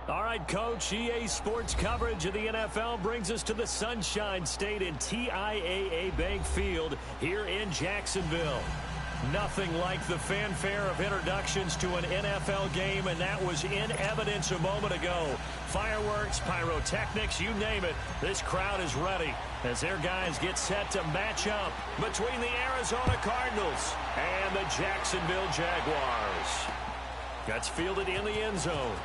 All right, Coach, EA Sports coverage of the NFL brings us to the Sunshine State in TIAA Bank Field here in Jacksonville. Nothing like the fanfare of introductions to an NFL game, and that was in evidence a moment ago. Fireworks, pyrotechnics, you name it, this crowd is ready as their guys get set to match up between the Arizona Cardinals and the Jacksonville Jaguars. That's fielded in the end zone.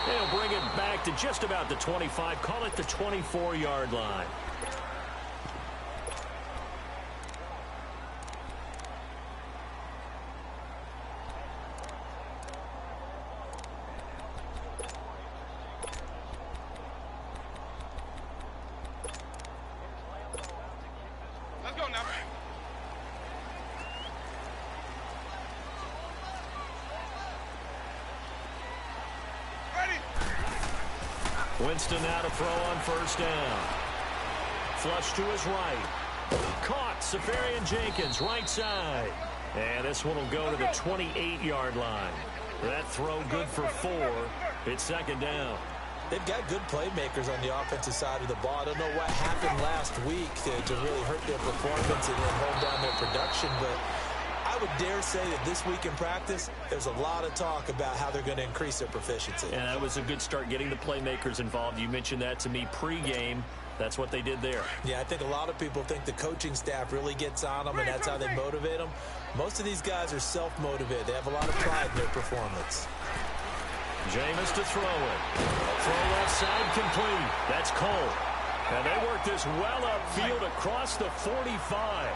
They'll bring it back to just about the 25, call it the 24-yard line. Winston now to throw on first down. Flush to his right. Caught. Safarian Jenkins, right side. And this one will go to the 28-yard line. That throw good for 4. It's second down. They've got good playmakers on the offensive side of the ball. I don't know what happened last week to really hurt their performance and hold down their production, but I would dare say that this week in practice, there's a lot of talk about how they're going to increase their proficiency. And that was a good start getting the playmakers involved. You mentioned that to me pregame. That's what they did there. Yeah, I think a lot of people think the coaching staff really gets on them, and that's how they motivate them. Most of these guys are self-motivated. They have a lot of pride in their performance. Jameis to throw it. Throw left side complete. That's Cole. And they work this well upfield across the 45.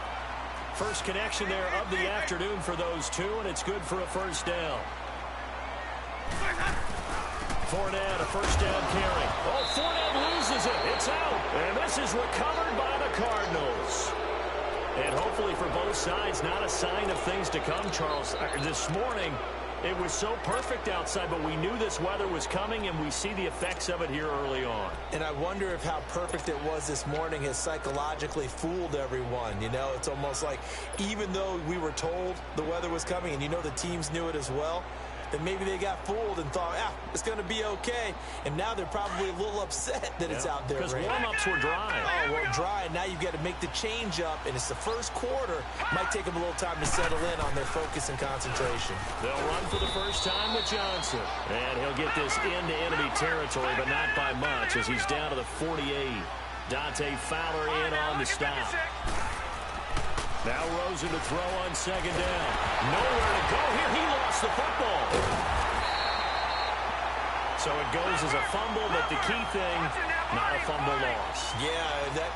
First connection there of the afternoon for those two, and it's good for a first down. Fournette, a first down carry. Oh, Fournette loses it. It's out. And this is recovered by the Cardinals. And hopefully for both sides, not a sign of things to come, Charles. This morning, it was so perfect outside, but we knew this weather was coming, and we see the effects of it here early on. And I wonder if how perfect it was this morning has psychologically fooled everyone. You know, it's almost like even though we were told the weather was coming, and you know the teams knew it as well, then maybe they got fooled and thought, it's going to be okay. And now they're probably a little upset that it's out there. Because warm-ups were dry. Oh, well, dry. Now you've got to make the change up, and it's the first quarter. Might take them a little time to settle in on their focus and concentration. They'll run for the first time with Johnson. And he'll get this into enemy territory, but not by much as he's down to the 48. Dante Fowler in on the stop. Now Rosen to throw on second down. Nowhere to go here. He lost the football. So it goes as a fumble, but the key thing, not a fumble loss. Yeah,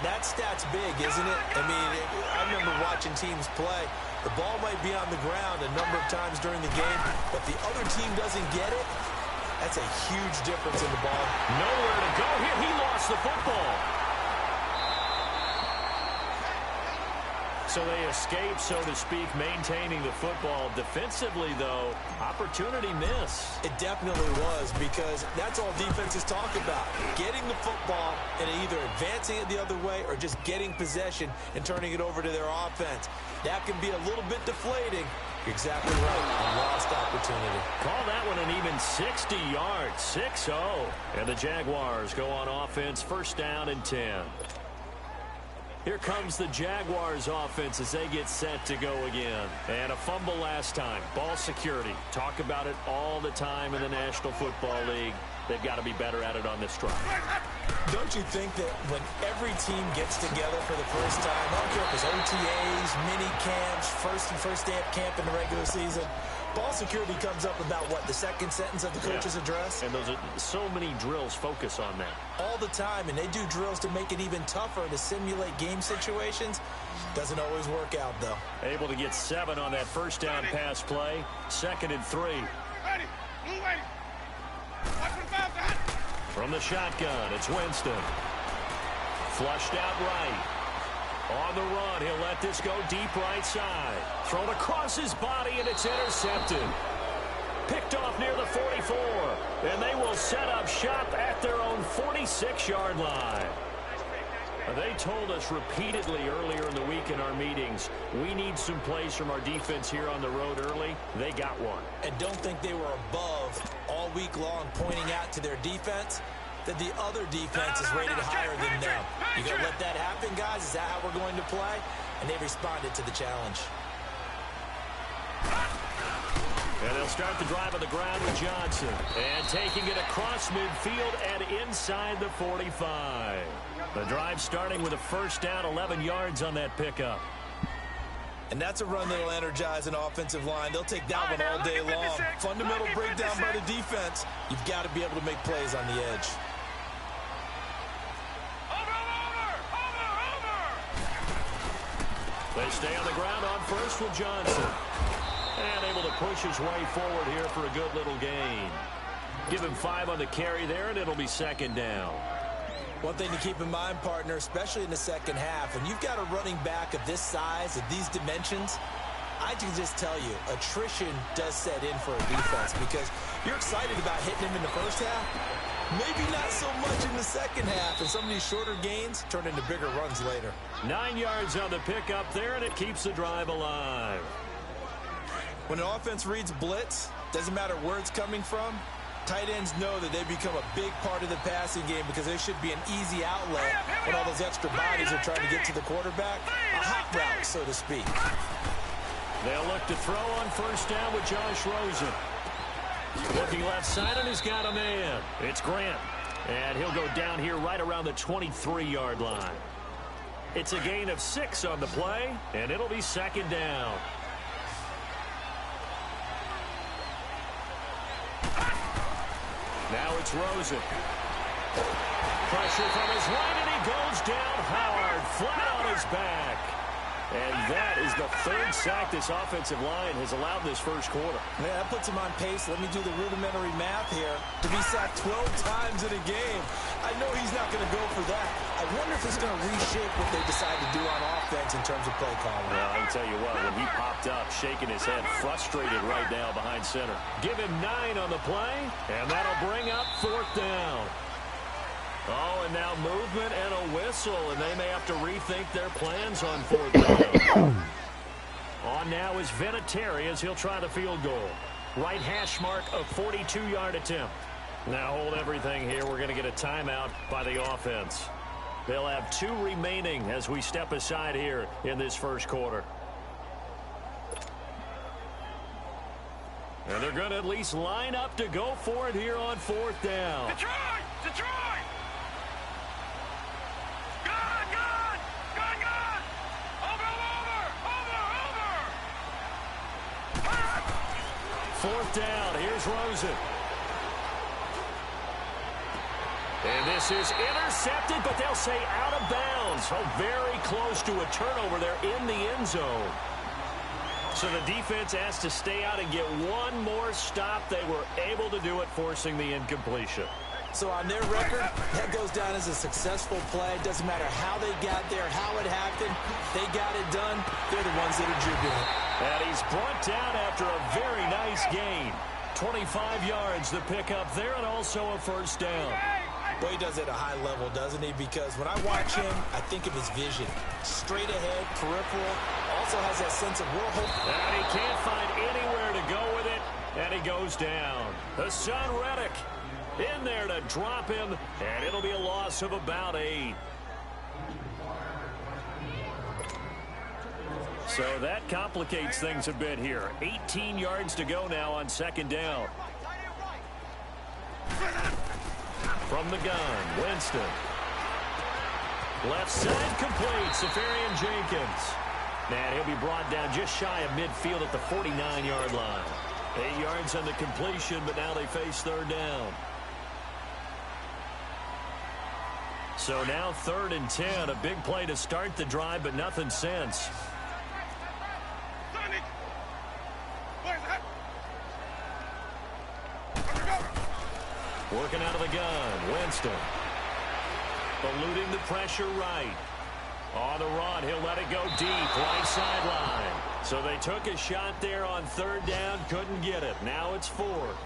that stat's big, isn't it? I mean, I remember watching teams play. The ball might be on the ground a number of times during the game, but the other team doesn't get it. That's a huge difference in the ball. Nowhere to go here. He lost the football. So they escape, so to speak, maintaining the football. Defensively, though, opportunity miss. It definitely was, because that's all defenses talk about. Getting the football and either advancing it the other way or just getting possession and turning it over to their offense. That can be a little bit deflating. You're exactly right. A lost opportunity. Call that one an even 60 yards, 6-0. And the Jaguars go on offense, first down and 10. Here comes the Jaguars offense as they get set to go again. And a fumble last time. Ball security. Talk about it all the time in the National Football League. They've got to be better at it on this drive. Don't you think that when every team gets together for the first time, I don't care if it's OTAs, mini camps, first day of camp in the regular season, ball security comes up about, what, the second sentence of the coach's address? And those are so many drills focus on that. All the time, and they do drills to make it even tougher to simulate game situations. Doesn't always work out, though. Able to get 7 on that first down pass play. Second and 3. From the shotgun, it's Winston. Flushed out right. On the run, he'll let this go deep right side. Thrown across his body, and it's intercepted. Picked off near the 44. And they will set up shop at their own 46-yard line. They told us repeatedly earlier in the week in our meetings, we need some plays from our defense here on the road early. They got one. And don't think they were above all week long pointing out to their defense that the other defense is rated higher than them. You gonna let that happen, guys? Is that how we're going to play? And they responded to the challenge. And they'll start the drive on the ground with Johnson. And taking it across midfield and inside the 45. The drive starting with a first down, 11 yards on that pickup. And that's a run that'll energize an offensive line. They'll take that one all day long. Fundamental breakdown by the defense. You've got to be able to make plays on the edge. They stay on the ground on first with Johnson. And able to push his way forward here for a good little gain. Give him 5 on the carry there, and it'll be second down. One thing to keep in mind, partner, especially in the second half, when you've got a running back of this size, of these dimensions, I can just tell you, attrition does set in for a defense because you're excited about hitting him in the first half. Maybe not so much in the second half, and some of these shorter gains turn into bigger runs later. 9 yards on the pickup there, and it keeps the drive alive. When an offense reads blitz, doesn't matter where it's coming from, tight ends know that they become a big part of the passing game because there should be an easy outlet when all those extra bodies are trying to get to the quarterback. A hot route, so to speak. They'll look to throw on first down with Josh Rosen. Looking left side, and he's got a man. It's Grant. And he'll go down here right around the 23-yard line. It's a gain of 6 on the play, and it'll be second down. Now it's Rosen. Pressure from his right, and he goes down hard, flat on his back. And that is the 3rd sack this offensive line has allowed this first quarter. Yeah, that puts him on pace. Let me do the rudimentary math here. To be sacked 12 times in a game, I know he's not going to go for that. I wonder if it's going to reshape what they decide to do on offense in terms of play calling. Well, I can tell you what, when he popped up, shaking his head, frustrated right now behind center. Give him 9 on the play, and that'll bring up 4th down. Oh, and now movement and a whistle, and they may have to rethink their plans on 4th down. On now is Vinatieri as he'll try the field goal. Right hash mark of 42-yard attempt. Now hold everything here. We're going to get a timeout by the offense. They'll have 2 remaining as we step aside here in this first quarter. And they're going to at least line up to go for it here on 4th down. Detroit! Detroit! Fourth down. Here's Rosen. And this is intercepted, but they'll say out of bounds. Oh, very close to a turnover there in the end zone. So the defense has to stay out and get one more stop. They were able to do it, forcing the incompletion. So on their record, that goes down as a successful play. Doesn't matter how they got there, how it happened. They got it done. They're the ones that are jubilant. And he's brought down after a very nice gain. 25 yards the pickup there, and also a first down. Boy, he does it at a high level, doesn't he? Because when I watch him, I think of his vision. Straight ahead, peripheral. Also has that sense of we're hoping. And he can't find anywhere to go with it, and he goes down. Hassan Reddick in there to drop him, and it'll be a loss of about 8. So that complicates things a bit here. 18 yards to go now on second down. From the gun, Winston. Left side complete, Safarian Jenkins. And he'll be brought down just shy of midfield at the 49-yard line. 8 yards on the completion, but now they face third down. So now 3rd and 10, a big play to start the drive, but nothing since. Working out of the gun, Winston. Eluding the pressure right. On the run, he'll let it go deep, right sideline. So they took a shot there on 3rd down, couldn't get it. Now it's 4th.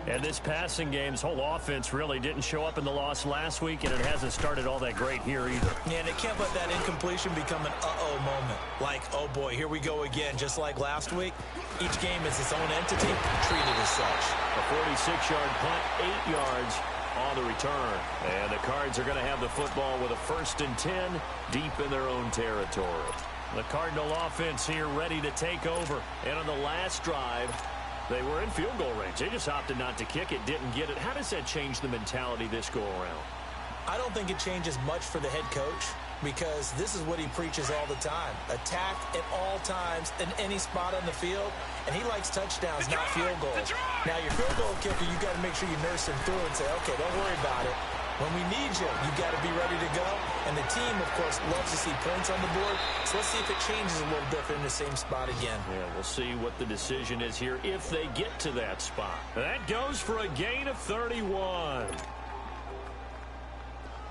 And this passing game's whole offense really didn't show up in the loss last week, and it hasn't started all that great here either. Yeah, and they can't let that incompletion become an uh-oh moment. Like, oh boy, here we go again. Just like last week, each game is its own entity, treated as such. A 46-yard punt, 8 yards on the return. And the Cards are going to have the football with a 1st and 10 deep in their own territory. The Cardinal offense here ready to take over. And on the last drive, they were in field goal range. They just opted not to kick it, didn't get it. How does that change the mentality this go-around? I don't think it changes much for the head coach because this is what he preaches all the time. Attack at all times in any spot on the field, and he likes touchdowns, not field goals. Now, your field goal kicker, you got to make sure you nurse him through and say, okay, don't worry about it. When we need you, you got to be ready to go. And the team, of course, loves to see points on the board. So let's see if it changes a little different in the same spot again. Yeah, we'll see what the decision is here if they get to that spot. That goes for a gain of 31.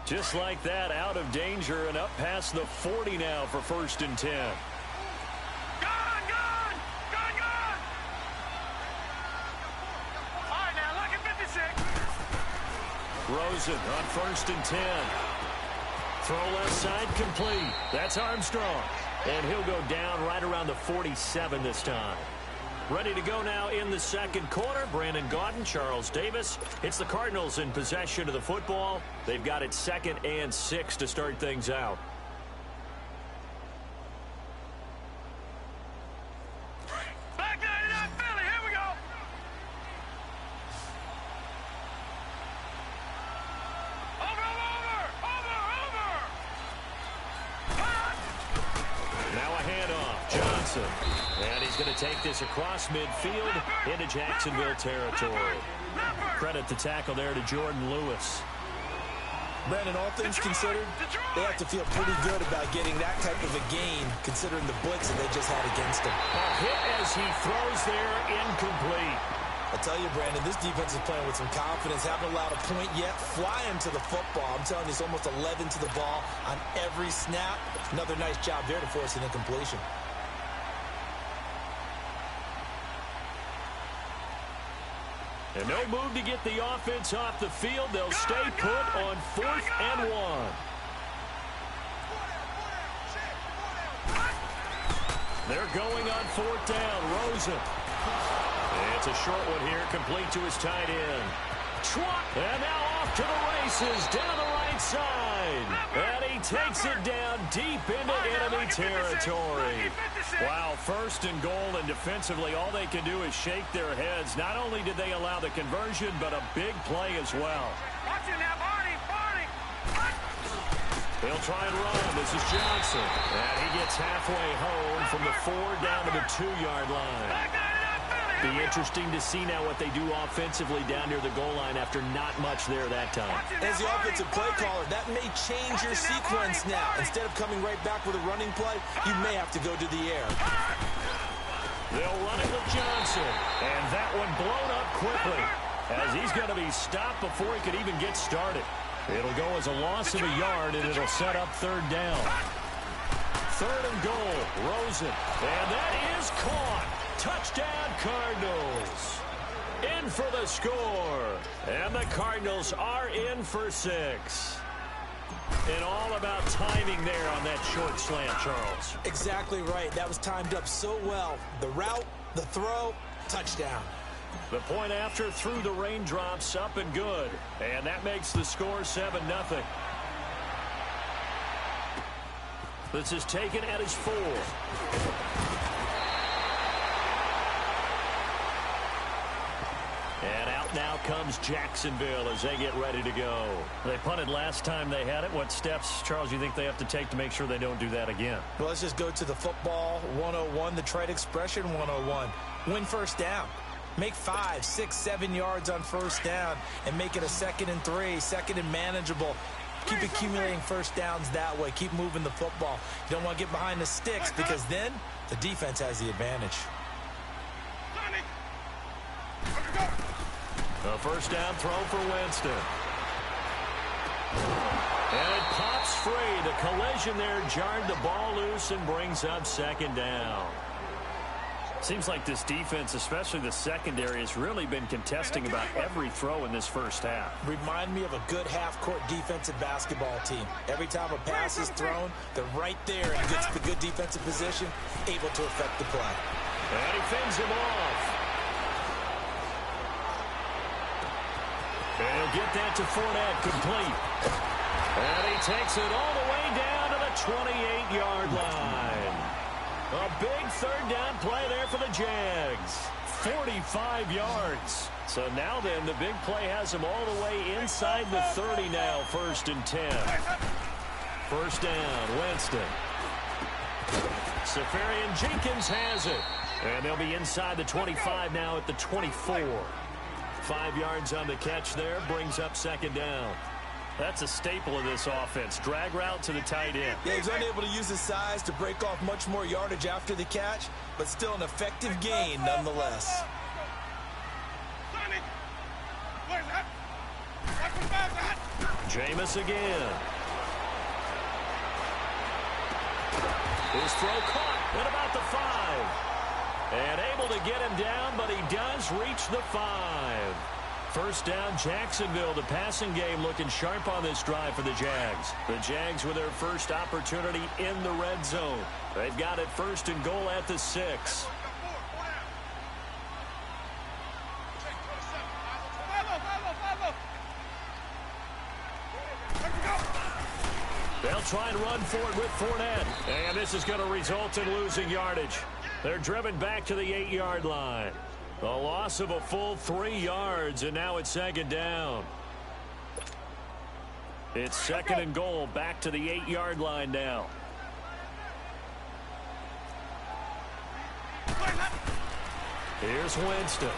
Just like that, out of danger and up past the 40 now for 1st and 10. Rosen on 1st and 10. Throw left side complete. That's Armstrong. And he'll go down right around the 47 this time. Ready to go now in the second quarter. Brandon Gaudin, Charles Davis. It's the Cardinals in possession of the football. They've got it 2nd and 6 to start things out. And he's going to take this across midfield into Jacksonville territory. Credit the tackle there to Jordan Lewis. Brandon, all things considered, they have to feel pretty good about getting that type of a gain considering the blitz that they just had against him. A hit as he throws there, incomplete. I tell you, Brandon, this defense is playing with some confidence. Haven't allowed a point yet. Flying to the football. I'm telling you, it's almost 11 to the ball on every snap. Another nice job there to force an incompletion. And no move to get the offense off the field. They'll stay put on 4th and 1. They're going on 4th down. Rosen. It's a short one here, complete to his tight end. And now off to the races, down the right side. And he takes it down deep into enemy territory. Wow, 1st and goal, and defensively, all they can do is shake their heads. Not only did they allow the conversion, but a big play as well. They'll try and run. This is Johnson. And he gets halfway home from the 4 down to the 2-yard line. Be interesting to see now what they do offensively down near the goal line after not much there that time. As the offensive play caller, that may change your sequence now. Instead of coming right back with a running play, you may have to go to the air. They'll run it with Johnson. And that one blown up quickly as he's going to be stopped before he could even get started. It'll go as a loss of a yard, and it'll set up 3rd down. 3rd and goal, Rosen. And that is caught. Touchdown, Cardinals. In for the score. And the Cardinals are in for 6. And all about timing there on that short slant, Charles. Exactly right. That was timed up so well. The route, the throw, touchdown. The point after through the raindrops, up and good. And that makes the score 7-0. This is taken at his 4. And out now comes Jacksonville as they get ready to go. They punted last time they had it. What steps, Charles, you think they have to take to make sure they don't do that again? Well, let's just go to the football 101, the trite expression 101. Win 1st down. Make 5, 6, 7 yards on 1st down and make it a 2nd and 3, 2nd and manageable. Keep accumulating 1st downs that way. Keep moving the football. You don't want to get behind the sticks because then the defense has the advantage. A 1st down throw for Winston. And it pops free. The collision there jarred the ball loose and brings up 2nd down. Seems like this defense, especially the secondary, has really been contesting about every throw in this first half. Remind me of a good half-court defensive basketball team. Every time a pass is thrown, they're right there in the good defensive position, able to affect the play. And he fends him off. And he'll get that to Fournette, complete. And he takes it all the way down to the 28-yard line. A big third down play there for the Jags. 45 yards. So now then, the big play has him all the way inside the 30 now, 1st and 10. First down, Winston. Safarian Jenkins has it. And they'll be inside the 25 now at the 24. 5 yards on the catch there, brings up 2nd down. That's a staple of this offense. Drag route to the tight end. Yeah, he's unable to use his size to break off much more yardage after the catch, but still an effective gain nonetheless. Jameis again. His throw caught at about the 5. And able to get him down, but he does reach the 5. First down, Jacksonville. The passing game looking sharp on this drive for the Jags. The Jags with their first opportunity in the red zone. They've got it 1st and goal at the 6. They'll try and run for it with Fournette. And this is going to result in losing yardage. They're driven back to the 8-yard line. A loss of a full 3 yards, and now it's 2nd down. It's 2nd and goal, back to the 8-yard line now. Here's Winston.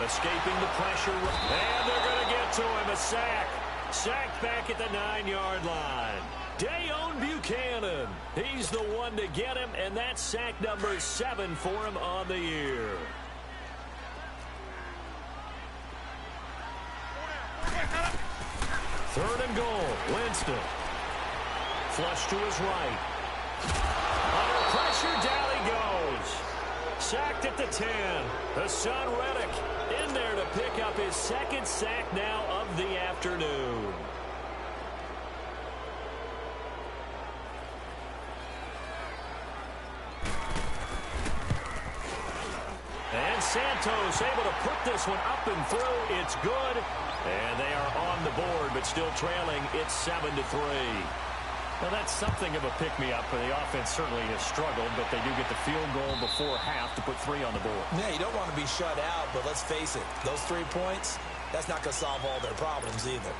Escaping the pressure, and they're going to get to him. A sack. Sacked back at the 9-yard line. Dayon Buchanan. He's the one to get him, and that's sack number 7 for him on the year. Third and goal. Winston. Flush to his right. Under pressure, down he goes. Sacked at the 10. Hassan Reddick in there to pick up his 2nd sack now of the afternoon. And Santos able to put this one up and through. It's good. And they are on the board, but still trailing. It's 7-3. Well, that's something of a pick-me-up. The offense certainly has struggled, but they do get the field goal before half to put 3 on the board. Yeah, you don't want to be shut out, but let's face it, those 3 points, that's not going to solve all their problems either.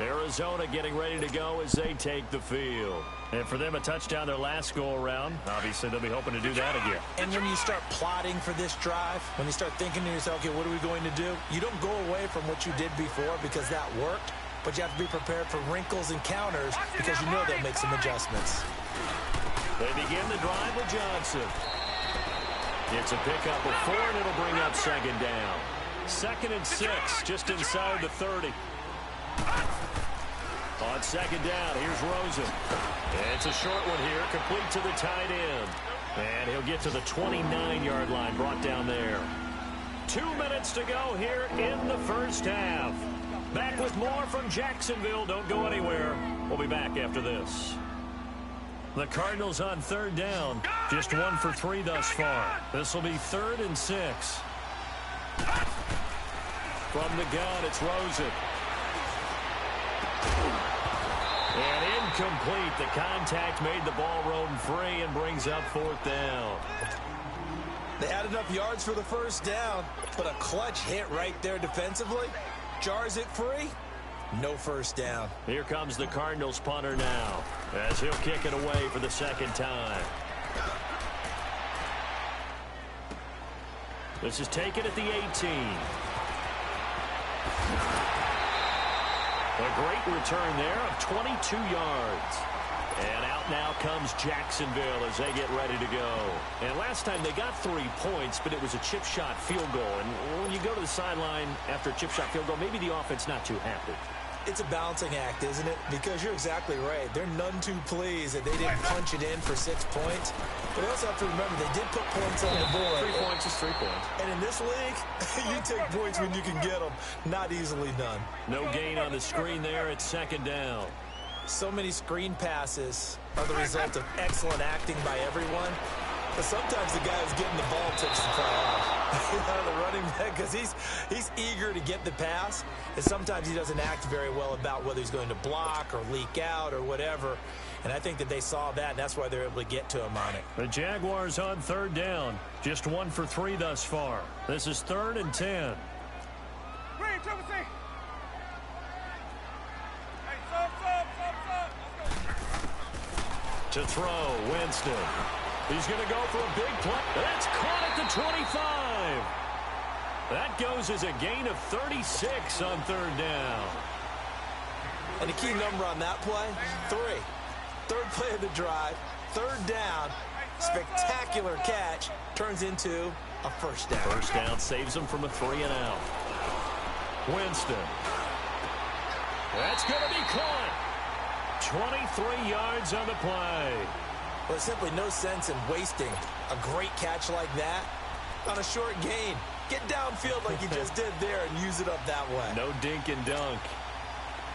Arizona getting ready to go as they take the field. And for them, a touchdown their last go-around. Obviously, they'll be hoping to do that again. And when you start plotting for this drive, when you start thinking to yourself, okay, what are we going to do? You don't go away from what you did before because that worked, but you have to be prepared for wrinkles and counters because you know they'll make some adjustments. They begin the drive with Johnson. It's a pickup of 4, and it'll bring up 2nd down. 2nd and 6, just inside the 30. On 2nd down, here's Rosen. It's a short one here, complete to the tight end. And he'll get to the 29-yard line, brought down there. 2 minutes to go here in the first half. Back with more from Jacksonville. Don't go anywhere. We'll be back after this. The Cardinals on 3rd down. Just 1 for 3 thus far. This will be 3rd and 6. From the gun, it's Rosen. And incomplete. The contact made the ball roam free and brings up 4th down. They had enough yards for the first down, but a clutch hit right there defensively. Jars it free. No first down. Here comes the Cardinals punter now as he'll kick it away for the 2nd time. This is taken at the 18. A great return there of 22 yards. And out now comes Jacksonville as they get ready to go. And last time they got 3 points, but it was a chip shot field goal. And when you go to the sideline after a chip shot field goal, maybe the offense not too happy. It's a balancing act, isn't it? Because you're exactly right. They're none too pleased that they didn't punch it in for 6 points. But they also have to remember they did put points on the board. 3 points is 3 points. And in this league, you take points when you can get them. Not easily done. No gain on the screen there. It's second down. So many screen passes are the result of excellent acting by everyone. But sometimes the guy who's getting the ball takes the fly off. The running back, because he's eager to get the pass, and sometimes he doesn't act very well about whether he's going to block or leak out or whatever. And I think that they saw that, and that's why they're able to get to him on it. The Jaguars on third down. Just 1 for 3 thus far. This is 3rd and 10. To throw, Winston. He's going to go for a big play. That's caught at the 25. That goes as a gain of 36 on third down. And the key number on that play, 3. Third play of the drive, third down, spectacular catch, turns into a first down. First down saves him from a 3-and-out. Winston. That's going to be caught. 23 yards on the play. Well, there's simply no sense in wasting a great catch like that on a short gain. Get downfield like you just did there and use it up that way. No dink and dunk.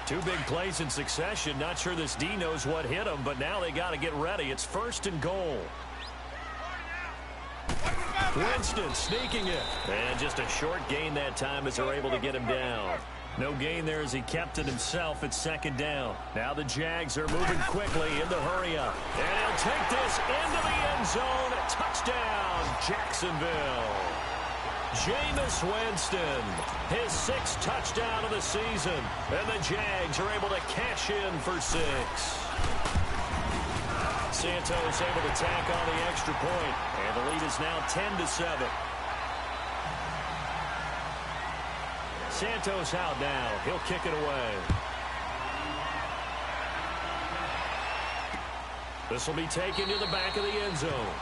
2 big plays in succession. Not sure this D knows what hit him, but now they got to get ready. It's 1st and goal. Winston sneaking it. And just a short gain that time as they're able to get him down. No gain there as he kept it himself at 2nd down. Now the Jags are moving quickly in the hurry-up. And he'll take this into the end zone. Touchdown, Jacksonville. Jameis Winston, his 6th touchdown of the season. And the Jags are able to cash in for 6. Santos able to tack on the extra point. And the lead is now 10-7. Santos out now. He'll kick it away. This will be taken to the back of the end zone.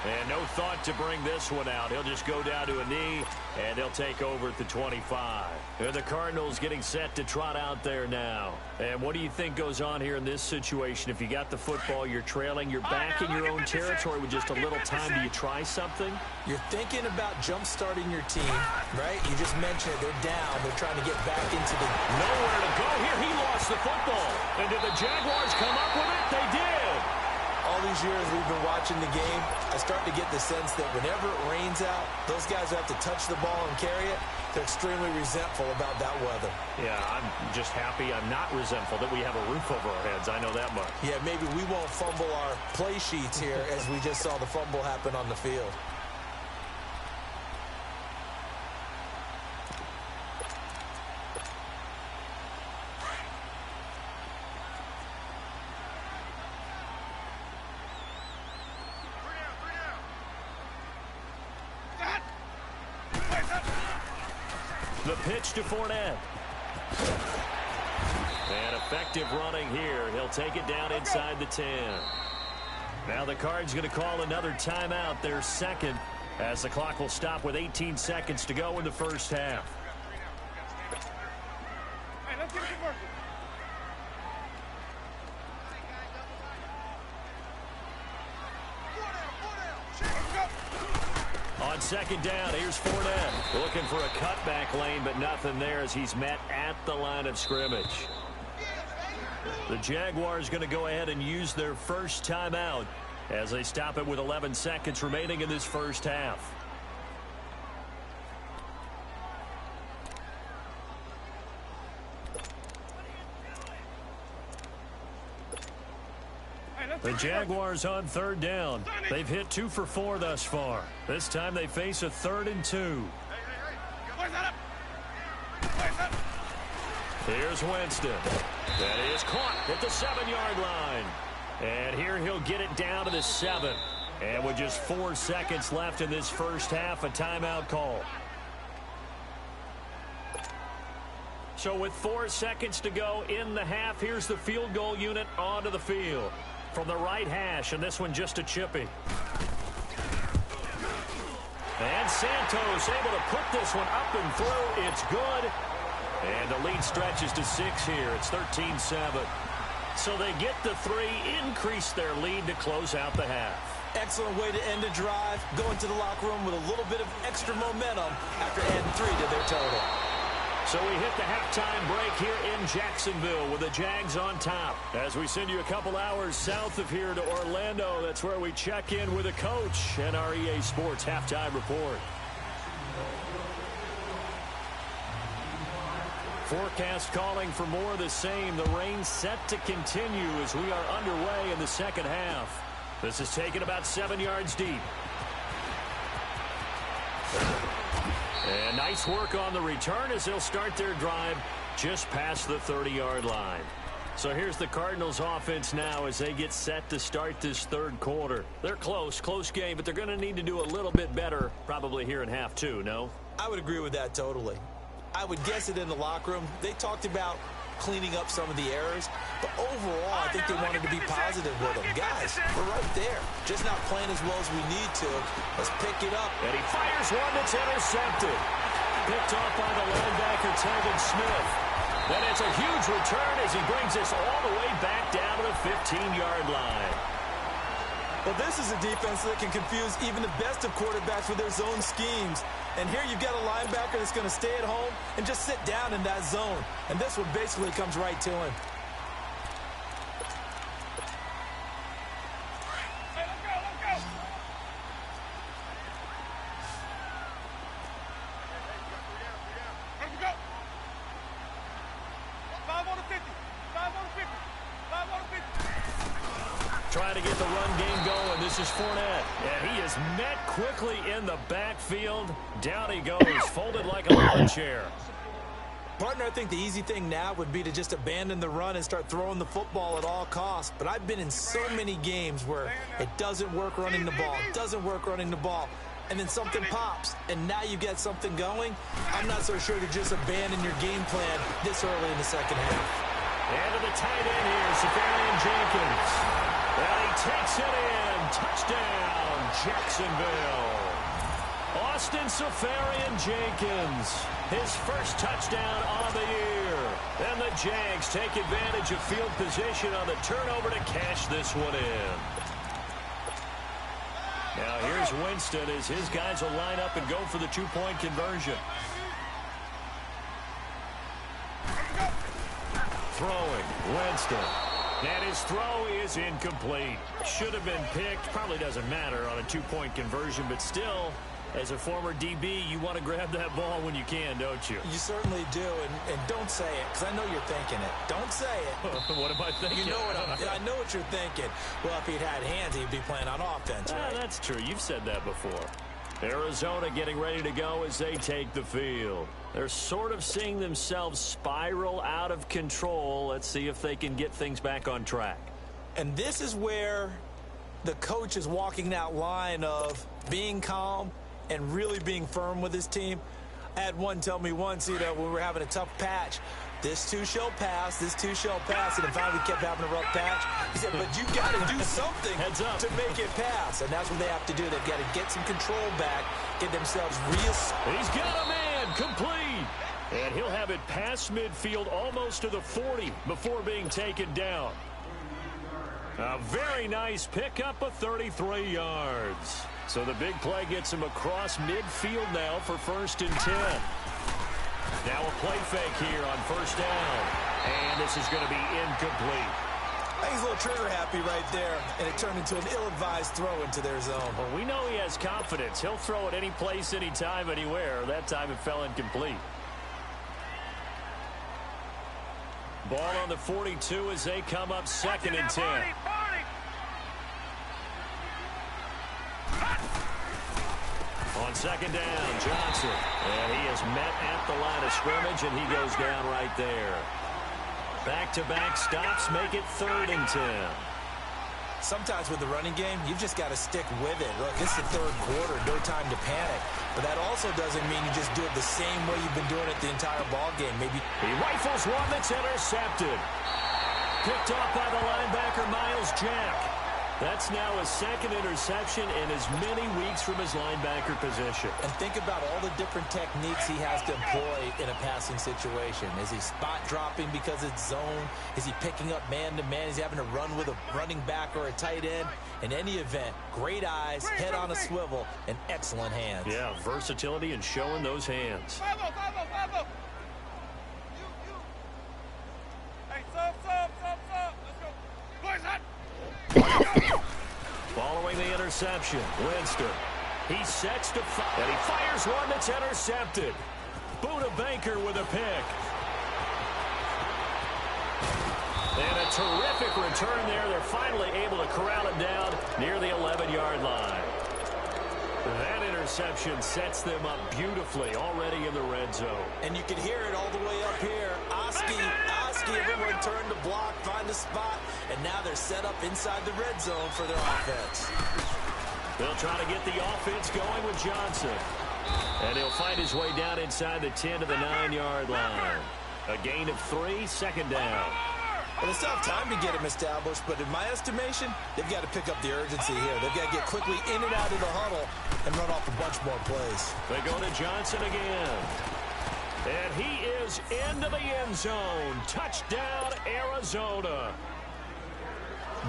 And no thought to bring this one out. He'll just go down to a knee, and they'll take over at the 25. And the Cardinals getting set to trot out there now. And what do you think goes on here in this situation? If you got the football, you're trailing, you're back in your own territory with just a little time. Do you try something? You're thinking about jump-starting your team, right? You just mentioned it. They're down. They're trying to get back into the... Nowhere to go here. He lost the football. And did the Jaguars come up with it? They did. All these years we've been watching the game, I start to get the sense that whenever it rains out, those guys who have to touch the ball and carry it, they're extremely resentful about that weather. Yeah, I'm just happy I'm not resentful that we have a roof over our heads. I know that much. Yeah, maybe we won't fumble our play sheets here as we just saw the fumble happen on the field. The pitch to Fournette. And effective running here. He'll take it down inside the 10. Now the Cards going to call another timeout, their 2nd, as the clock will stop with 18 seconds to go in the first half. Hey, let's get it working. On 2nd down, here's Fournette. Looking for a cutback lane, but nothing there as he's met at the line of scrimmage. The Jaguars going to go ahead and use their first timeout as they stop it with 11 seconds remaining in this first half. The Jaguars on 3rd down. They've hit 2 for 4 thus far. This time they face a 3rd and 2. Here's Winston. That is caught at the 7-yard line. And here he'll get it down to the 7. And with just 4 seconds left in this first half, a timeout call. So with 4 seconds to go in the half, here's the field goal unit onto the field. From the right hash, and this one just a chippy. And Santos able to put this one up and through. It's good. And the lead stretches to 6 here. It's 13-7. So they get the 3, increase their lead to close out the half. Excellent way to end a drive. Go into the locker room with a little bit of extra momentum after adding 3 to their total. So we hit the halftime break here in Jacksonville with the Jags on top. As we send you a couple hours south of here to Orlando, that's where we check in with a coach and our EA Sports halftime report. Forecast calling for more of the same. The rain set to continue as we are underway in the second half. This is taken about 7 yards deep. And nice work on the return as they'll start their drive just past the 30-yard line. So here's the Cardinals offense now as they get set to start this third quarter. They're close game, but they're going to need to do a little bit better probably here in half 2, no? I would agree with that totally. I would guess it in the locker room. They talked about cleaning up some of the errors, but overall, I think they wanted to be positive with them. Guys, we're right there. Just not playing as well as we need to. Let's pick it up. And he fires one that's intercepted. Picked off by the linebacker, Telvin Smith. Then it's a huge return as he brings us all the way back down to the 15-yard line. Well, this is a defense that can confuse even the best of quarterbacks with their zone schemes. And here you've got a linebacker that's going to stay at home and just sit down in that zone. And this one basically comes right to him. Trying to get the run game going. This is Fournette. And he is met quickly in the backfield. Down he goes, folded like a lawn chair. Partner, I think the easy thing now would be to just abandon the run and start throwing the football at all costs. But I've been in so many games where it doesn't work running the ball, and then something pops, and now you get something going. I'm not so sure to just abandon your game plan this early in the second half. And to the tight end here, Safarian Jenkins. And he takes it in. Touchdown, Jacksonville. Austin Safarian-Jenkins, his first touchdown on the year. And the Jags take advantage of field position on the turnover to cash this one in. Now here's Winston as his guys will line up and go for the two-point conversion. Throwing, Winston. And his throw is incomplete. Should have been picked. Probably doesn't matter on a two-point conversion, but still, as a former DB, you want to grab that ball when you can, don't you? You certainly do, and don't say it, because I know you're thinking it. Don't say it. What am I thinking? You know I know what you're thinking. Well, if he'd had hands, he'd be playing on offense, right? That's true. You've said that before. Arizona getting ready to go as they take the field. They're sort of seeing themselves spiral out of control. Let's see if they can get things back on track. And this is where the coach is walking that line of being calm and really being firm with his team. I had one tell me once, when we were having a tough patch, this too shall pass, this too shall pass, and finally kept having a rough patch. He said, but you got to do something Heads up. to make it pass, and that's what they have to do. They've got to get some control back, get themselves reasserted. He's got a man, complete. And he'll have it past midfield almost to the 40 before being taken down. A very nice pickup of 33 yards. So the big play gets him across midfield now for 1st and 10. Now a play fake here on 1st down. And this is going to be incomplete. I think he's a little trigger happy right there, and it turned into an ill-advised throw into their zone. Well, we know he has confidence. He'll throw it any place, anytime, anywhere. That time it fell incomplete. Ball on the 42 as they come up 2nd and 10. On 2nd down, Johnson. And he is met at the line of scrimmage, and he goes down right there. Back-to-back stops make it 3rd and 10. Sometimes with the running game, you've just got to stick with it. Look, it's the 3rd quarter, no time to panic. But that also doesn't mean you just do it the same way you've been doing it the entire ball game. Maybe he rifles one that's intercepted. Picked off by the linebacker, Miles Jack. That's now his second interception in as many weeks from his linebacker position. And think about all the different techniques he has to employ in a passing situation. Is he spot dropping because it's zone? Is he picking up man-to-man? Is he having to run with a running back or a tight end? In any event, great eyes, head on a swivel, and excellent hands. Yeah, versatility and showing those hands. Following the interception, Winston. He sets to fire, and he fires one that's intercepted. Buda Baker with a pick. And a terrific return there. They're finally able to corral it down near the 11-yard line. That interception sets them up beautifully already in the red zone. And you can hear it all the way up here. Oski, everyone turned to block, find a spot, and now they're set up inside the red zone for their offense. They'll try to get the offense going with Johnson. And he'll find his way down inside the 10 to the 9-yard line. A gain of 3, second down. Well, it's tough time to get him established, but in my estimation, they've got to pick up the urgency here. They've got to get quickly in and out of the huddle and run off a bunch more plays. They go to Johnson again. And he is into the end zone. Touchdown, Arizona.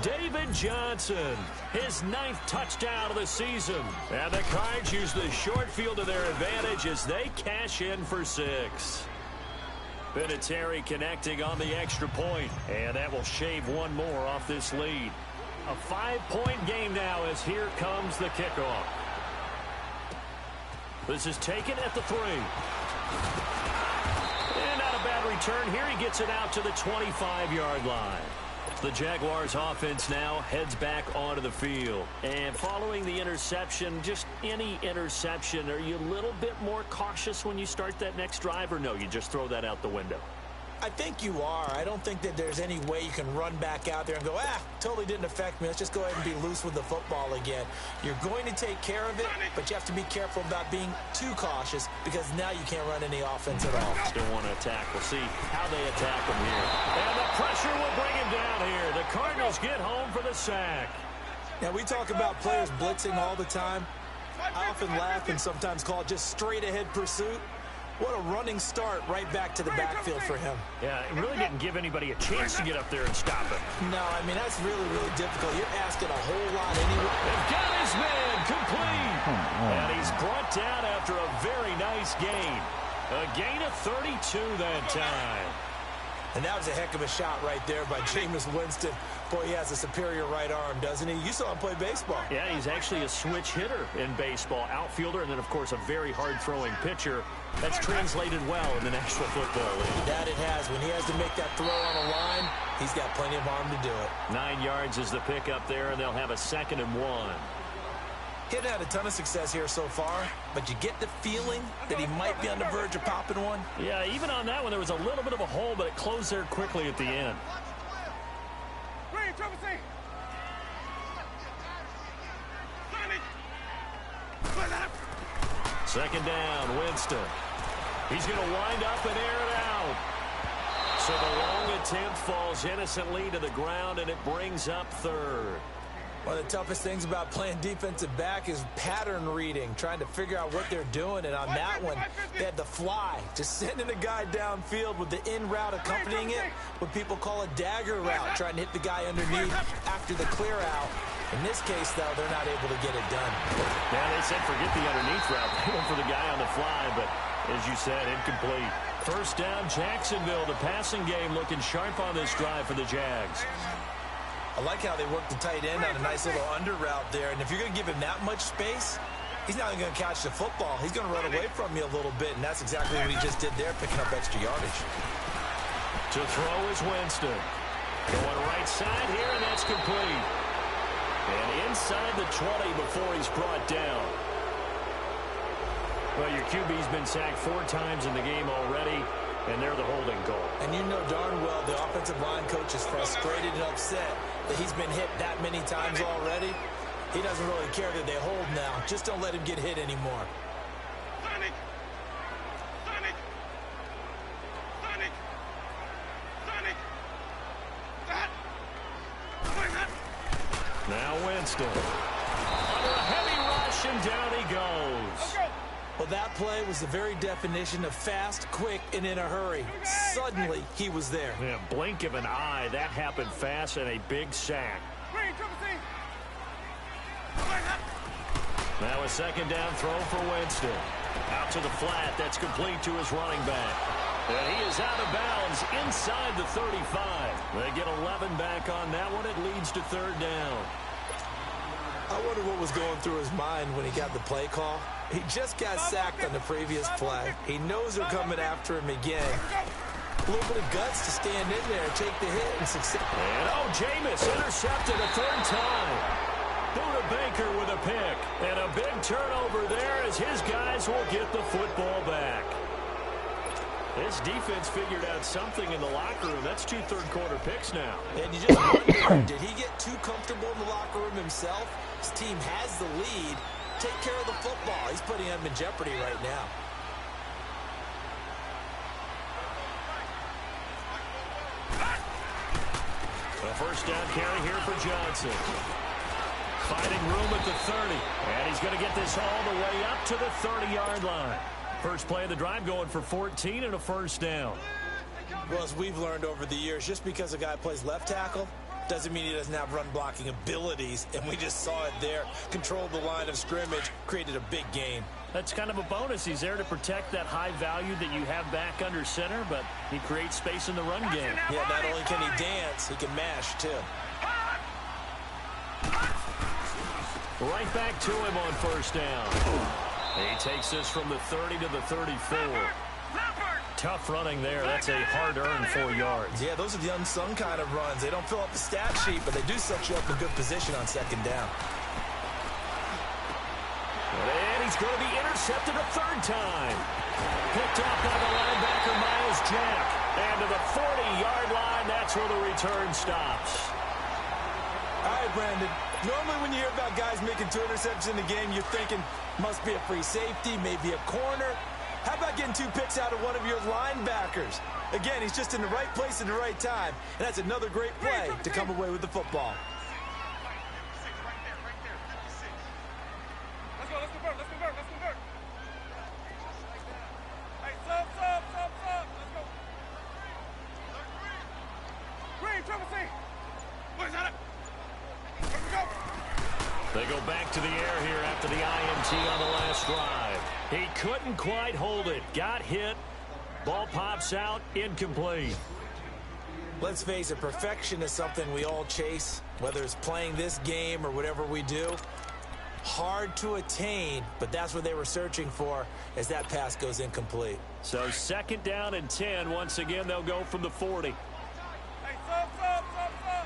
David Johnson, his 9th touchdown of the season. And the Cards use the short field to their advantage as they cash in for 6. Vinatieri connecting on the extra point, and that will shave one more off this lead. A 5-point game now as here comes the kickoff. This is taken at the 3. And not a bad return here. He gets it out to the 25-yard line. The Jaguars offense now heads back onto the field. And following the interception, just any interception, are you a little bit more cautious when you start that next drive, or no, you just throw that out the window? I think you are. I don't think that there's any way you can run back out there and go, totally didn't affect me. Let's just go ahead and be loose with the football again. You're going to take care of it, but you have to be careful about being too cautious because now you can't run any offense at all. Still want to attack. We'll see how they attack him here. And the pressure will bring him down here. The Cardinals get home for the sack. Now, we talk about players blitzing all the time. I often laugh and sometimes call it just straight-ahead pursuit. What a running start right back to the backfield for him. Yeah, it really didn't give anybody a chance to get up there and stop him. No, I mean, that's really, really difficult. You're asking a whole lot anyway. They've got his man complete. And he's brought down after a very nice gain. A gain of 32 that time. And that was a heck of a shot right there by Jameis Winston. Boy, he has a superior right arm, doesn't he? You saw him play baseball. Yeah, he's actually a switch hitter in baseball. Outfielder, and then, of course, a very hard-throwing pitcher. That's translated well in the National Football League. That it has. When he has to make that throw on a line, he's got plenty of arm to do it. 9 yards is the pickup there, and they'll have a 2nd and 1. He hadn't had a ton of success here so far, but you get the feeling that he might be on the verge of popping one. Yeah, even on that one, there was a little bit of a hole, but it closed there quickly at the end. Second down, Winston. He's going to wind up and air it out. So the long attempt falls innocently to the ground, and it brings up 3rd. One of the toughest things about playing defensive back is pattern reading, trying to figure out what they're doing. And on that one, they had the fly, just sending a guy downfield with the in route accompanying it, what people call a dagger route, trying to hit the guy underneath after the clear out. In this case, though, they're not able to get it done. Yeah, they said forget the underneath route. They went for the guy on the fly, but as you said, incomplete. First down, Jacksonville. The passing game looking sharp on this drive for the Jags. I like how they work the tight end on a nice little under route there. And if you're going to give him that much space, he's not going to catch the football. He's going to run away from you a little bit, and that's exactly what he just did there, picking up extra yardage. To throw is Winston. Going right side here, and that's complete. And inside the 20 before he's brought down. Well, your QB's been sacked 4 times in the game already, and they're the holding goal. And you know darn well the offensive line coach is frustrated and upset that he's been hit that many times already. He doesn't really care that they hold now. Just don't let him get hit anymore. Now Winston. Under a heavy rush, and down he goes. Well, that play was the very definition of fast, quick, and in a hurry. Suddenly, he was there. Yeah, blink of an eye, that happened fast, and a big sack. Now a second down throw for Winston. Out to the flat, that's complete to his running back. And he is out of bounds inside the 35. They get 11 back on that one. It leads to third down. I wonder what was going through his mind when he got the play call. He just got sacked on the previous play. He knows they're coming after him again. A little bit of guts to stand in there, take the hit, and succeed. And Jameis intercepted a third time. Buda Baker with a pick. And a big turnover there as his guys will get the football back. This defense figured out something in the locker room. That's 2 third-quarter picks now. And you just wonder, did he get too comfortable in the locker room himself? His team has the lead. Take care of the football. He's putting him in jeopardy right now. A first down carry here for Johnson. Finding room at the 30. And he's going to get this all the way up to the 30-yard line. First play of the drive going for 14 and a first down. Well, as we've learned over the years, just because a guy plays left tackle doesn't mean he doesn't have run-blocking abilities, and we just saw it there. Controlled the line of scrimmage, created a big gain. That's kind of a bonus. He's there to protect that high value that you have back under center, but he creates space in the run game. Yeah, not only can he dance, he can mash, too. Right back to him on first down. He takes this from the 30 to the 34. Tough running there. That's a hard-earned 4 yards. Yeah, those are the unsung kind of runs. They don't fill up the stat sheet, but they do set you up in good position on second down. And he's going to be intercepted a third time. Picked off by the linebacker, Miles Jack. And to the 40-yard line, that's where the return stops. All right, Brandon. Normally when you hear about guys making 2 interceptions in the game, you're thinking must be a free safety, maybe a corner. How about getting 2 picks out of one of your linebackers? Again, he's just in the right place at the right time, and that's another great play to come away with the football. Let's go, let's convert, let's convert, let's convert. Hey, sub. Let's go. Green, triple C. Where's that? Let's go. They go back to the air here after the INT on the last drive. He couldn't quite hold it. Got hit. Ball pops out. Incomplete. Let's face it, perfection is something we all chase, whether it's playing this game or whatever we do. Hard to attain, but that's what they were searching for as that pass goes incomplete. So second down and 10. Once again, they'll go from the 40. Hey, sub. Let's go.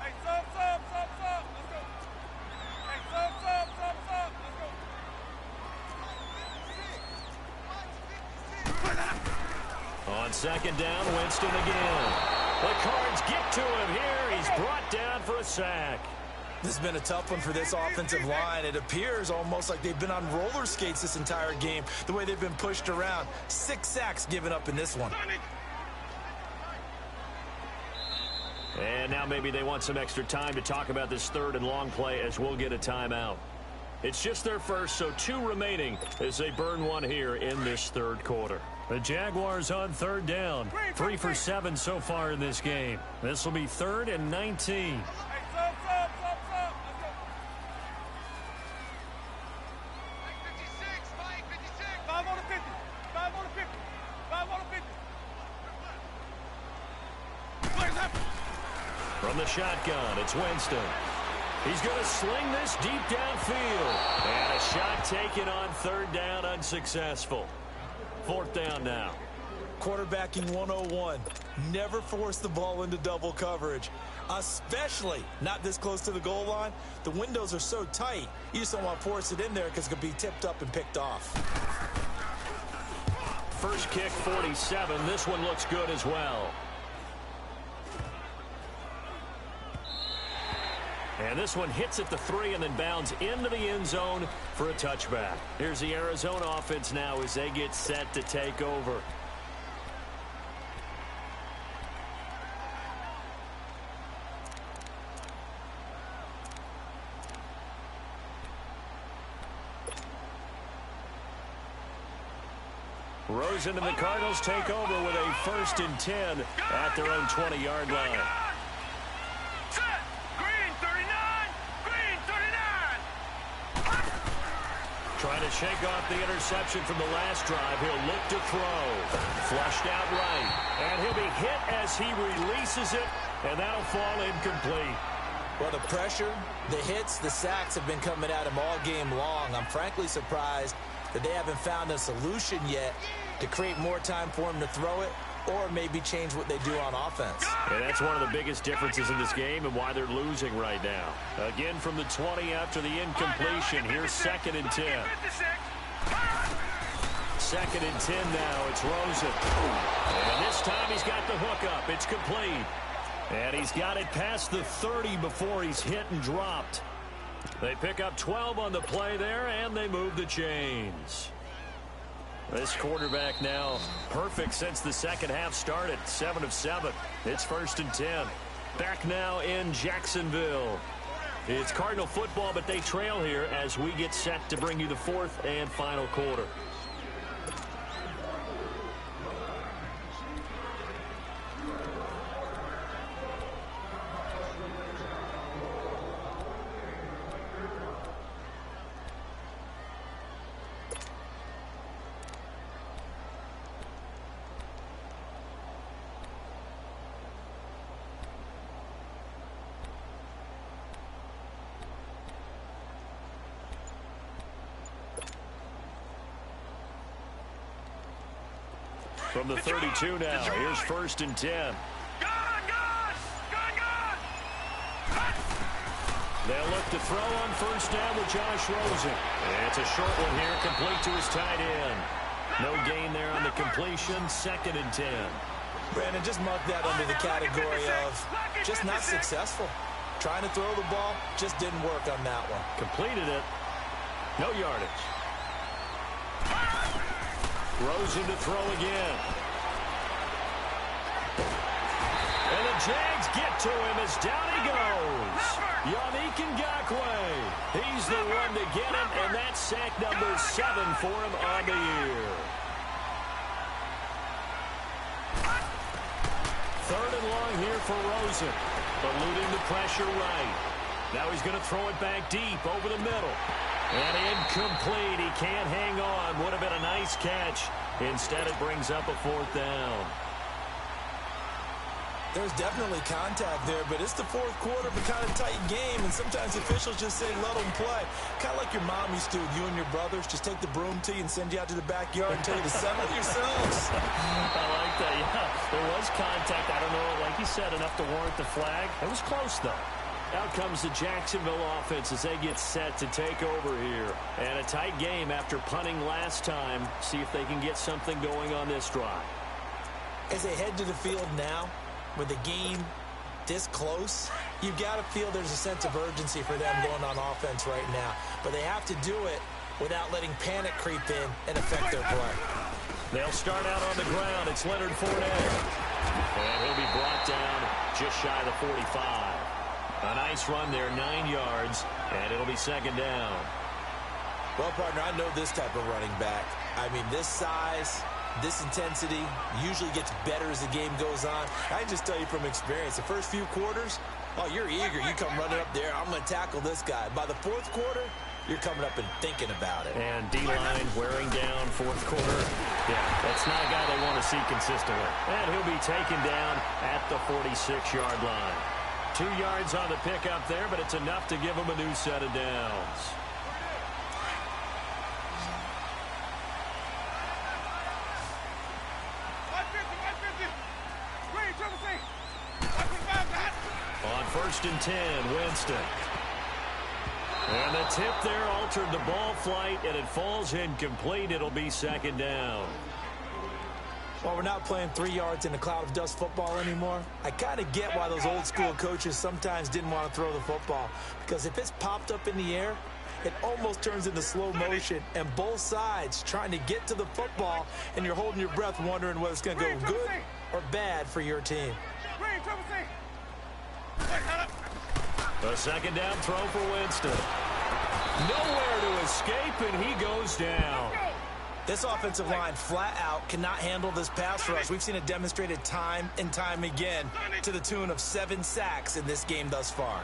Hey, sub. Let's go. Hey, sub. Let's go. On second down, Winston again. The Cards get to him here. He's brought down for a sack. This has been a tough one for this offensive line. It appears almost like they've been on roller skates this entire game, the way they've been pushed around. 6 sacks given up in this one. And now maybe they want some extra time to talk about this third and long play as we'll get a timeout. It's just their first, so 2 remaining as they burn one here in this third quarter. The Jaguars on third down. 3 for 7 so far in this game. This will be 3rd and 19. Hey, sub. Let's go. 5 on the 50. 5 on the 50. 5 on the 50. Where's that? From the shotgun, it's Winston. He's going to sling this deep downfield. And a shot taken on third down, unsuccessful. 4th down now. Quarterbacking 101. Never force the ball into double coverage, especially not this close to the goal line. The windows are so tight, you just don't want to force it in there because it could be tipped up and picked off. First kick, 47. This one looks good as well. And this one hits at the 3 and then bounds into the end zone for a touchback. Here's the Arizona offense now as they get set to take over. Rosen and the Cardinals take over with a 1st and 10 at their own 20-yard line. Set. Green 39. Green 39. Trying to shake off the interception from the last drive. He'll look to throw. Flushed out right. And he'll be hit as he releases it, and that'll fall incomplete. Well, the pressure, the hits, the sacks have been coming at him all game long. I'm frankly surprised that they haven't found a solution yet to create more time for him to throw it or maybe change what they do on offense. And that's one of the biggest differences in this game and why they're losing right now. Again from the 20 after the incompletion. Here's 2nd and 10. 2nd and 10 now. It's Rosen. And this time he's got the hook up. It's complete. And he's got it past the 30 before he's hit and dropped. They pick up 12 on the play there, and they move the chains. This quarterback now perfect since the second half started. 7 of 7. It's 1st and 10. Back now in Jacksonville. It's Cardinal football, but they trail here as we get set to bring you the 4th and final quarter. From the 32 now, here's 1st and 10. They'll look to throw on 1st down with Josh Rosen. It's a short one here, complete to his tight end. No gain there on the completion, 2nd and 10. Brandon, just mark that under the category of just not successful. Trying to throw the ball, just didn't work on that one. Completed it. No yardage. Rosen to throw again. And the Jags get to him as down he goes. Yannick Ngakoue. He's the one to get him, and that's sack number 7 for him on the year. 3rd and long here for Rosen. Eluding the pressure right. Now he's going to throw it back deep over the middle. And incomplete. He can't hang on. Would have been a nice catch. Instead, it brings up a 4th down. There's definitely contact there, but it's the 4th quarter, but kind of tight game, and sometimes officials just say, let them play. Kind of like your mom used to with you and your brothers. Just take the broom to you and send you out to the backyard and tell you to settle yourselves. I like that, yeah. There was contact. I don't know, like you said, enough to warrant the flag. It was close, though. Out comes the Jacksonville offense as they get set to take over here. And a tight game after punting last time. See if they can get something going on this drive. As they head to the field now, with the game this close, you've got to feel there's a sense of urgency for them going on offense right now. But they have to do it without letting panic creep in and affect their play. They'll start out on the ground. It's Leonard Fournette. And he'll be brought down just shy of the 45. A nice run there, 9 yards, and it'll be 2nd down. Well, partner, I know this type of running back. I mean, this size, this intensity usually gets better as the game goes on. I can just tell you from experience, the first few quarters, oh, you're eager. You come running up there, I'm going to tackle this guy. By the 4th quarter, you're coming up and thinking about it. And D-line wearing down 4th quarter. Yeah, that's not a guy they want to see consistently. And he'll be taken down at the 46-yard line. 2 yards on the pickup there, but it's enough to give him a new set of downs. On 1st and 10, Winston. And the tip there altered the ball flight, and it falls incomplete. It'll be 2nd down. Well, we're not playing 3 yards in a cloud of dust football anymore. I kind of get why those old school coaches sometimes didn't want to throw the football. Because if it's popped up in the air, it almost turns into slow motion. And both sides trying to get to the football, and you're holding your breath wondering whether it's going to go good or bad for your team. A 2nd down throw for Winston. Nowhere to escape, and he goes down. This offensive line flat out cannot handle this pass rush. We've seen it demonstrated time and time again to the tune of 7 sacks in this game thus far.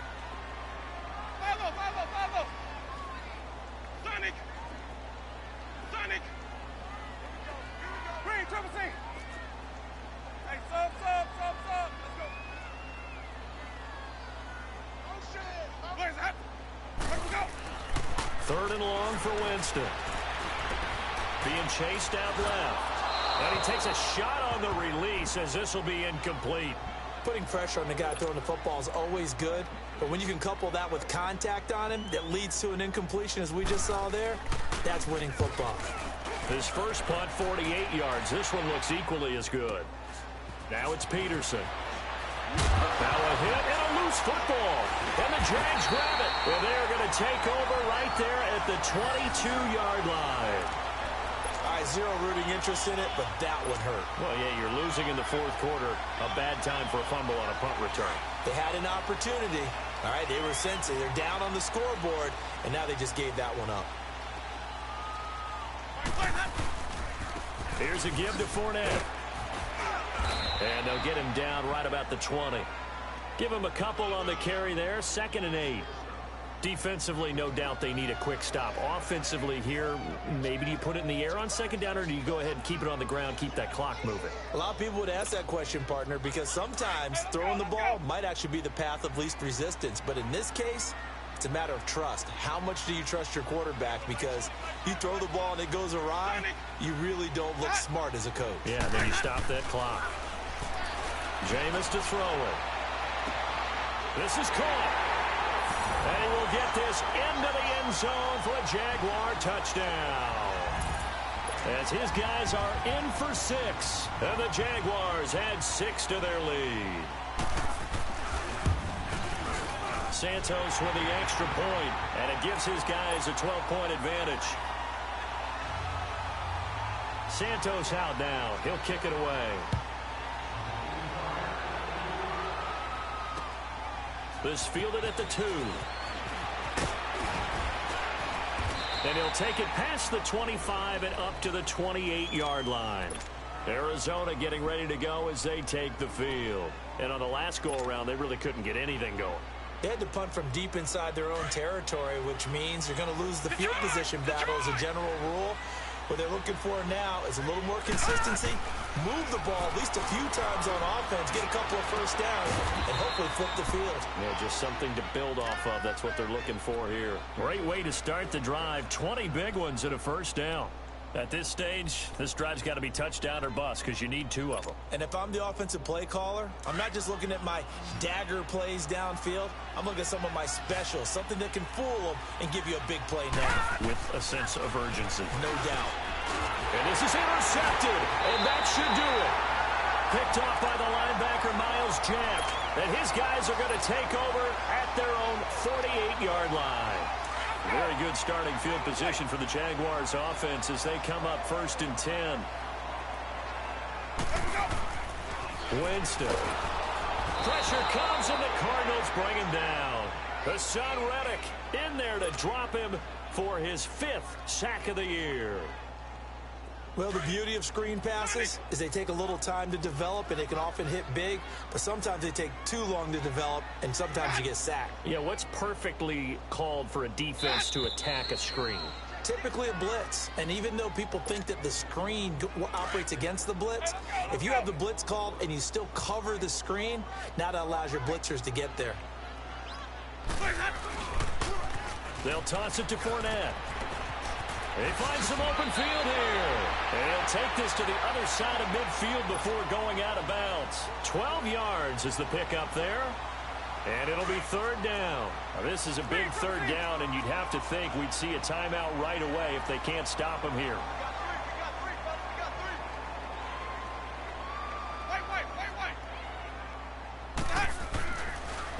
Sonic! Green, triple C! Hey, sub! Let's go! Oh, shit! Where's that? Let's go! 3rd and long for Winston. Being chased out left. And he takes a shot on the release as this will be incomplete. Putting pressure on the guy throwing the football is always good, but when you can couple that with contact on him that leads to an incompletion as we just saw there, that's winning football. His first punt, 48 yards. This one looks equally as good. Now it's Peterson. Now a hit and a loose football. And the Jags grab it. And they're going to take over right there at the 22-yard line. Zero rooting interest in it, but that one hurt. Well, yeah, you're losing in the 4th quarter. A bad time for a fumble on a punt return. They had an opportunity. All right, they were sensing. They're down on the scoreboard, and now they just gave that one up. Here's a give to Fournette. And they'll get him down right about the 20. Give him a couple on the carry there. 2nd and 8. Defensively, no doubt they need a quick stop. Offensively here, maybe do you put it in the air on 2nd down, or do you go ahead and keep it on the ground, keep that clock moving? A lot of people would ask that question, partner, because sometimes throwing the ball might actually be the path of least resistance. But in this case, it's a matter of trust. How much do you trust your quarterback? Because you throw the ball and it goes awry, you really don't look smart as a coach. Yeah, then you stop that clock. Jameis to throw it. This is caught. And he will get this into the end zone for a Jaguar touchdown. As his guys are in for 6. And the Jaguars add 6 to their lead. Santos with the extra point, and it gives his guys a 12-point advantage. Santos out now. He'll kick it away. This fielded at the 2. And he'll take it past the 25 and up to the 28-yard line. Arizona getting ready to go as they take the field. And on the last go-around, they really couldn't get anything going. They had to punt from deep inside their own territory, which means you're going to lose the field position battle as a general rule. What they're looking for now is a little more consistency, move the ball at least a few times on offense, get a couple of first downs, and hopefully flip the field. Yeah, just something to build off of. That's what they're looking for here. Great way to start the drive. 20 big ones and a first down. At this stage, this drive's got to be touchdown or bust because you need 2 of them. And if I'm the offensive play caller, I'm not just looking at my dagger plays downfield. I'm looking at some of my specials, something that can fool them and give you a big play now. With a sense of urgency. No doubt. And this is intercepted, and that should do it. Picked off by the linebacker, Miles Jack. And his guys are going to take over at their own 48-yard line. Very good starting field position for the Jaguars offense as they come up 1st and 10. Winston. Pressure comes and the Cardinals bring him down. Hassan Reddick in there to drop him for his 5th sack of the year. Well, the beauty of screen passes is they take a little time to develop, and they can often hit big, but sometimes they take too long to develop, and sometimes you get sacked. Yeah, what's perfectly called for a defense to attack a screen? Typically a blitz, and even though people think that the screen operates against the blitz, if you have the blitz called and you still cover the screen, now that allows your blitzers to get there. They'll toss it to Fournette. He finds some open field here. And he'll take this to the other side of midfield before going out of bounds. 12 yards is the pickup there. And it'll be 3rd down. Now, this is a big 3rd down, and you'd have to think we'd see a timeout right away if they can't stop him here.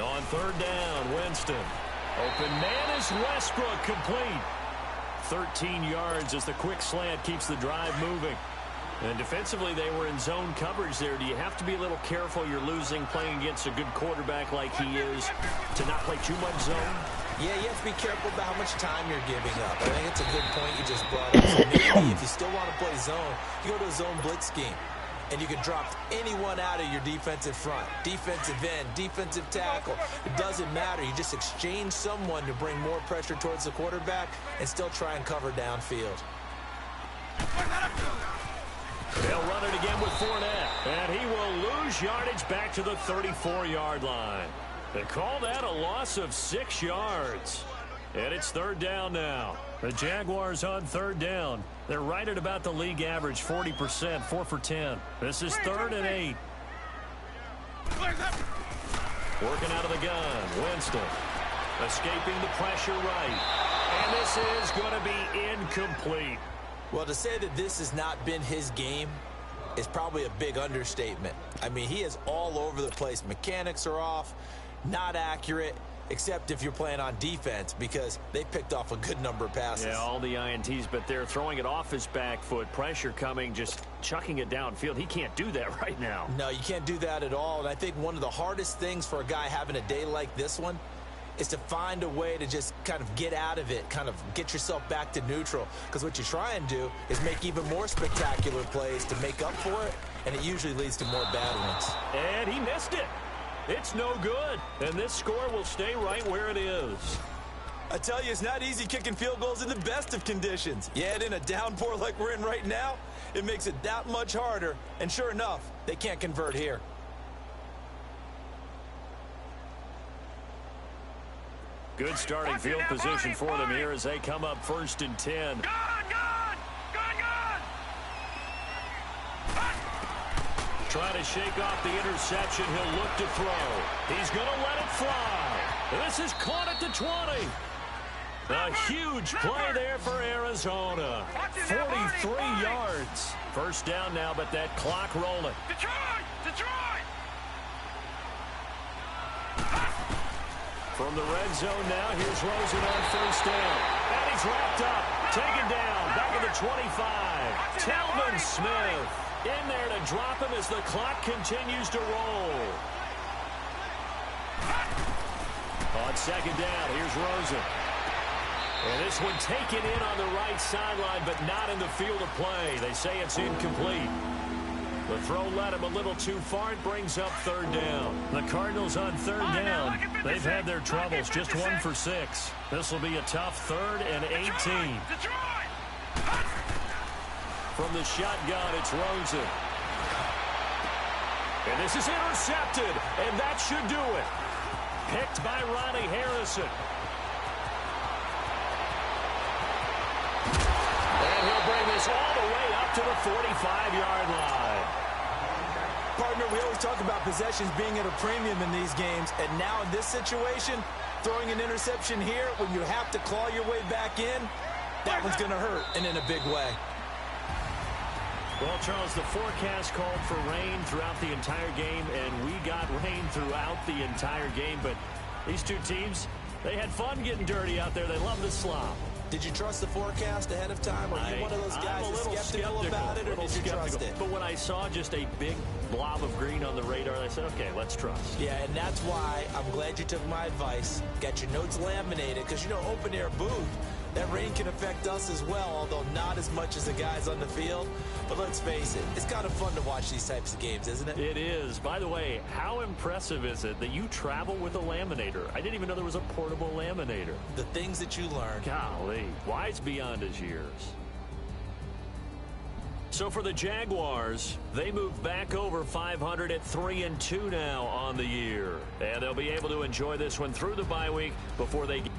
On 3rd down, Winston. Open man is Westbrook, complete. 13 yards as the quick slant keeps the drive moving. And defensively, they were in zone coverage there. Do you have to be a little careful? You're losing playing against a good quarterback like he is to not play too much zone? Yeah, you have to be careful about how much time you're giving up. I think it's a good point you just brought up. So maybe if you still want to play zone, you go to a zone blitz scheme. And you can drop anyone out of your defensive front, defensive end, defensive tackle. It doesn't matter. You just exchange someone to bring more pressure towards the quarterback and still try and cover downfield. They'll run it again with Fournette, and he will lose yardage back to the 34-yard line. They call that a loss of 6 yards. And it's third down now. The Jaguars on third down. They're right at about the league average, 40%, 4 for 10. This is 3rd and 8. Working out of the gun, Winston. Escaping the pressure right. And this is going to be incomplete. Well, to say that this has not been his game is probably a big understatement. I mean, he is all over the place. Mechanics are off, not accurate, except if you're playing on defense, because they picked off a good number of passes. Yeah, all the INTs, but they're throwing it off his back foot. Pressure coming, just chucking it downfield. He can't do that right now. No, you can't do that at all. And I think one of the hardest things for a guy having a day like this one is to find a way to just kind of get out of it, kind of get yourself back to neutral. Because what you try and do is make even more spectacular plays to make up for it, and it usually leads to more bad ones. And he missed it. It's no good. And this score will stay right where it is. I tell you, it's not easy kicking field goals in the best of conditions. Yet in a downpour like we're in right now, it makes it that much harder. And sure enough, they can't convert here. Good starting field position for them here as they come up 1st and 10. Trying to shake off the interception. He'll look to throw. He's going to let it fly. This is caught at the 20. A huge play there for Arizona. 43 yards. First down now, but that clock rolling. Detroit! From the red zone now, here's Rosen on first down. And he's wrapped up. Taken down. Back at the 25. Talvin Smith in there to drop him as the clock continues to roll. On second down, here's Rosen. And this one taken in on the right sideline, but not in the field of play. They say it's incomplete. The throw led him a little too far. It brings up third down. The Cardinals on third down. They've had their troubles, just 1 for 6. This will be a tough 3rd and 18. From the shotgun, it's Rosen. And this is intercepted, and that should do it. Picked by Ronnie Harrison. And he'll bring this all the way up to the 45-yard line. Partner, we always talk about possessions being at a premium in these games, and now in this situation, throwing an interception here when you have to claw your way back in, that one's going to hurt, and in a big way. Well, Charles, the forecast called for rain throughout the entire game, and we got rain throughout the entire game. But these two teams, they had fun getting dirty out there. They love the slop. Did you trust the forecast ahead of time? Are you one of those guys that's skeptical about it, or did you trust it? But when I saw just a big blob of green on the radar, I said, okay, let's trust. Yeah, and that's why I'm glad you took my advice. Got your notes laminated, because, you know, open-air booth, that rain can affect us as well, although not as much as the guys on the field. But let's face it, it's kind of fun to watch these types of games, isn't it? It is. By the way, how impressive is it that you travel with a laminator? I didn't even know there was a portable laminator. The things that you learn. Golly, wise beyond his years. So for the Jaguars, they move back over 500 at 3-2 now on the year. And they'll be able to enjoy this one through the bye week before they get